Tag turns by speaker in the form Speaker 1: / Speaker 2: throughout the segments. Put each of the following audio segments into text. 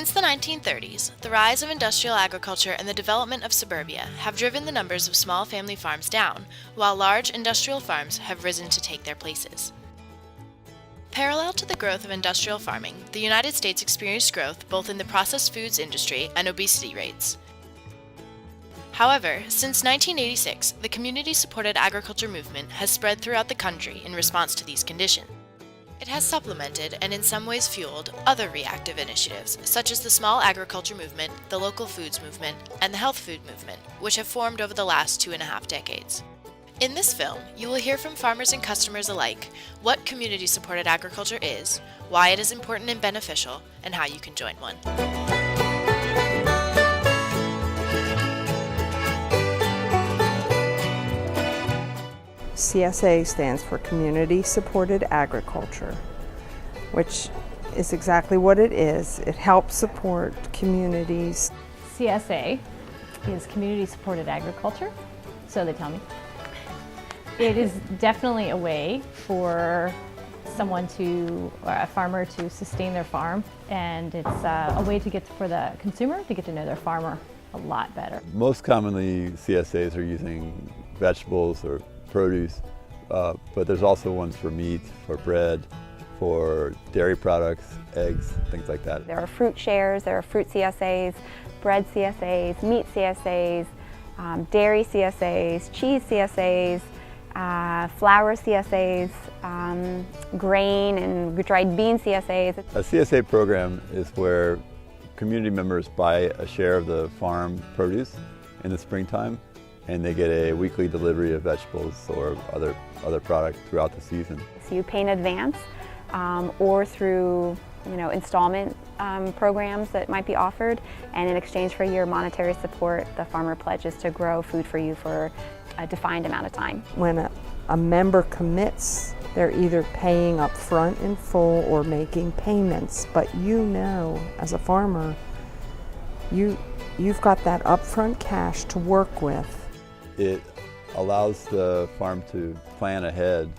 Speaker 1: Since the 1930s, the rise of industrial agriculture and the development of suburbia have driven the numbers of small family farms down, while large industrial farms have risen to take their places. Parallel to the growth of industrial farming, the United States experienced growth both in the processed foods industry and obesity rates. However, since 1986, the community-supported agriculture movement has spread throughout the country in response to these conditions. It has supplemented and in some ways fueled other reactive initiatives, such as the small agriculture movement, the local foods movement, and the health food movement, which have formed over the last 2.5 decades. In this film, you will hear from farmers and customers alike what community-supported agriculture is, why it is important and beneficial, and how you can join one.
Speaker 2: CSA stands for Community Supported Agriculture, which is exactly what it is. It helps support communities.
Speaker 3: CSA is Community Supported Agriculture, so they tell me. It is definitely a way for someone to, or a farmer to sustain their farm, and it's a way to get for the consumer to get to know their farmer a lot better.
Speaker 4: Most commonly CSAs are using vegetables or produce, but there's also ones for meat, for bread, for dairy products, eggs, things like that.
Speaker 5: There are fruit shares, there are fruit CSAs, bread CSAs, meat CSAs, dairy CSAs, cheese CSAs, flour CSAs, grain and dried bean CSAs.
Speaker 4: A CSA program is where community members buy a share of the farm produce in the springtime, and they get a weekly delivery of vegetables or other products throughout the season.
Speaker 5: So you pay in advance or through installment programs that might be offered, and in exchange for your monetary support, the farmer pledges to grow food for you for a defined amount of time.
Speaker 2: When a member commits, they're either paying up front in full or making payments, but as a farmer, you've got that upfront cash to work with.
Speaker 4: It allows the farm to plan ahead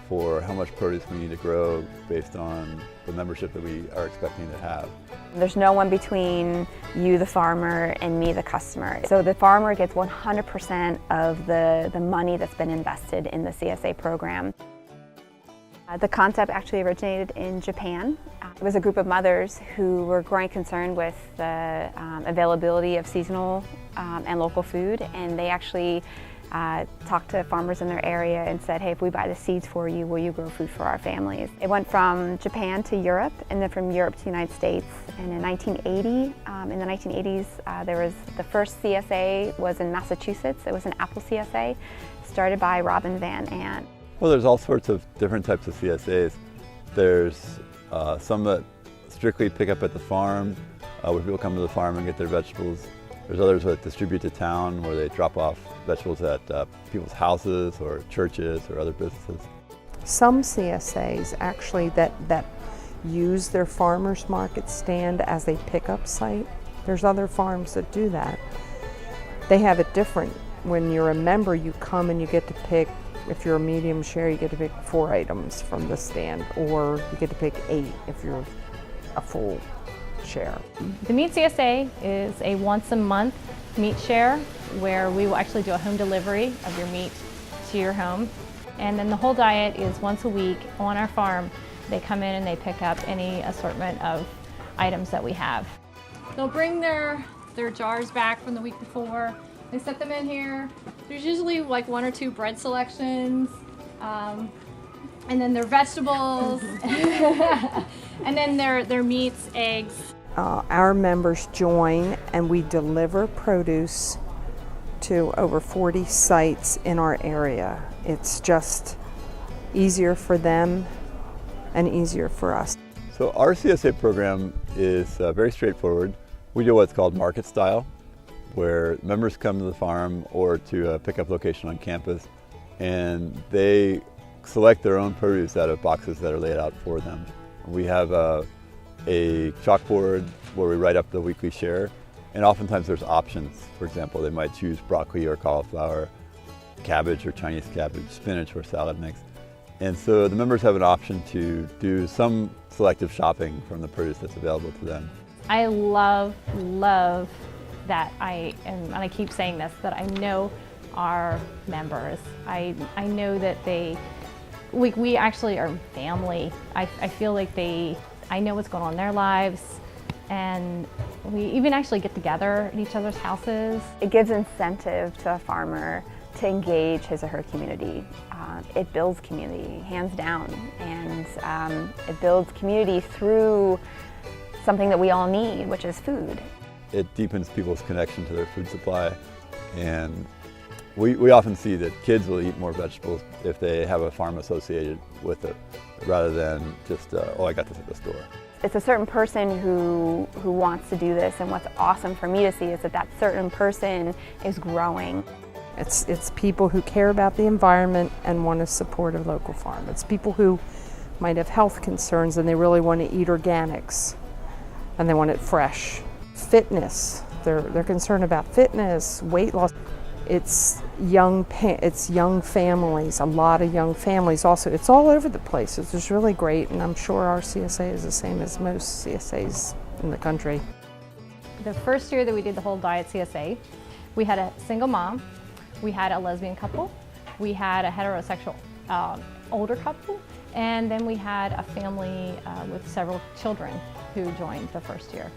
Speaker 4: for how much produce we need to grow based on the membership that we are expecting to have.
Speaker 5: There's no one between you, the farmer, and me, the customer. So the farmer gets 100% of the money that's been invested in the CSA program. The concept actually originated in Japan. It was a group of mothers who were growing concerned with the availability of seasonal and local food, and they actually talked to farmers in their area and said, hey, if we buy the seeds for you, will you grow food for our families? It went from Japan to Europe, and then from Europe to the United States. And in 1980, in the 1980s, there was the first CSA was in Massachusetts. It was an apple CSA, started by Robin Van Ant.
Speaker 4: Well, there's all sorts of different types of CSAs. There's some that strictly pick up at the farm, where people come to the farm and get their vegetables. There's others that distribute to town, where they drop off vegetables at people's houses or churches or other businesses.
Speaker 2: Some CSAs actually that use their farmers market stand as a pickup site. There's other farms that do that. They have it different. When you're a member, you come and you get to pick. If you're a medium share, you get to pick 4 items from the stand, or you get to pick 8 if you're a full share.
Speaker 3: The Meat CSA is a once-a-month meat share where we will actually do a home delivery of your meat to your home. And then the whole diet is once a week on our farm. They come in and they pick up any assortment of items that we have. They'll bring their jars back from the week before. They set them in here. There's usually like 1 or 2 bread selections, and then their vegetables, and then their meats, eggs.
Speaker 2: Our members join and we deliver produce to over 40 sites in our area. It's just easier for them and easier for us.
Speaker 4: So our CSA program is very straightforward. We do what's called market style, where members come to the farm or to a pickup location on campus, and they select their own produce out of boxes that are laid out for them. We have a chalkboard where we write up the weekly share, and oftentimes there's options. For example, they might choose broccoli or cauliflower, cabbage or Chinese cabbage, spinach or salad mix. And so the members have an option to do some selective shopping from the produce that's available to them.
Speaker 3: I love that and I keep saying this, that I know our members. I know that we actually are family. I feel like I know what's going on in their lives, and we even actually get together at each other's houses.
Speaker 5: It gives incentive to a farmer to engage his or her community. It builds community, hands down, and it builds community through something that we all need, which is food.
Speaker 4: It deepens people's connection to their food supply, and we often see that kids will eat more vegetables if they have a farm associated with it, rather than just, oh, I got this at the store.
Speaker 5: It's a certain person who wants to do this, and what's awesome for me to see is that that certain person is growing.
Speaker 2: It's people who care about the environment and want to support a local farm. It's people who might have health concerns and they really want to eat organics and they want it fresh. Fitness, they're concerned about fitness, weight loss. It's young families, a lot of young families also. It's all over the place. It's just really great, and I'm sure our CSA is the same as most CSAs in the country.
Speaker 3: The first year that we did the whole diet CSA, we had a single mom, we had a lesbian couple, we had a heterosexual older couple, and then we had a family with several children who joined the first year.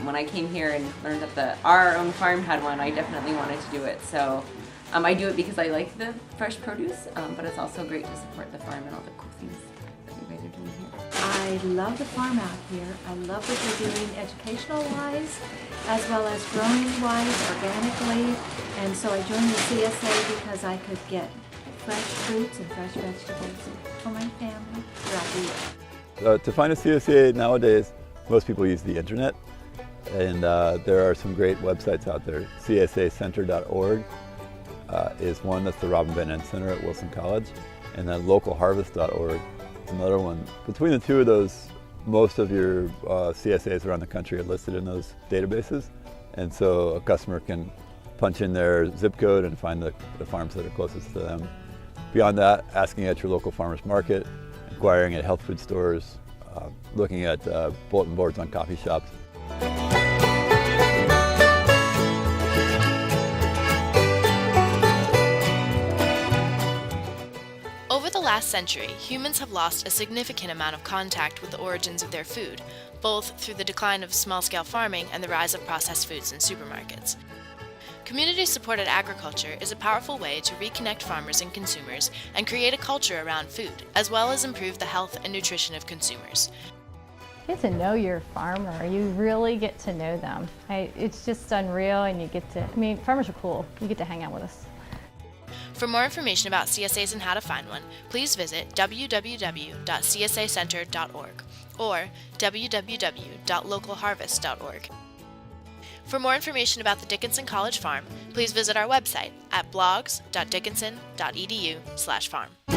Speaker 6: When I came here and learned that our own farm had one, I definitely wanted to do it. So I do it because I like the fresh produce, but it's also great to support the farm and all the cool things that you guys are doing here.
Speaker 7: I love the farm out here. I love what they're doing educational-wise, as well as growing-wise, organically. And so I joined the CSA because I could get fresh fruits and fresh vegetables for my family throughout the year.
Speaker 4: To find a CSA nowadays, most people use the internet, and there are some great websites out there. CSAcenter.org is one. That's the Robin Van Ness Center at Wilson College, and then localharvest.org is another one. Between the two of those, most of your CSAs around the country are listed in those databases, and so a customer can punch in their zip code and find the farms that are closest to them. Beyond that, asking at your local farmers market, inquiring at health food stores, looking at bulletin boards on coffee shops.
Speaker 1: Over the last century, humans have lost a significant amount of contact with the origins of their food, both through the decline of small-scale farming and the rise of processed foods in supermarkets. Community-supported agriculture is a powerful way to reconnect farmers and consumers and create a culture around food, as well as improve the health and nutrition of consumers.
Speaker 3: Get to know your farmer. You really get to know them. It's just unreal, and you get to, farmers are cool. You get to hang out with us.
Speaker 1: For more information about CSAs and how to find one, please visit www.csacenter.org or www.localharvest.org. For more information about the Dickinson College Farm, please visit our website at blogs.dickinson.edu/farm.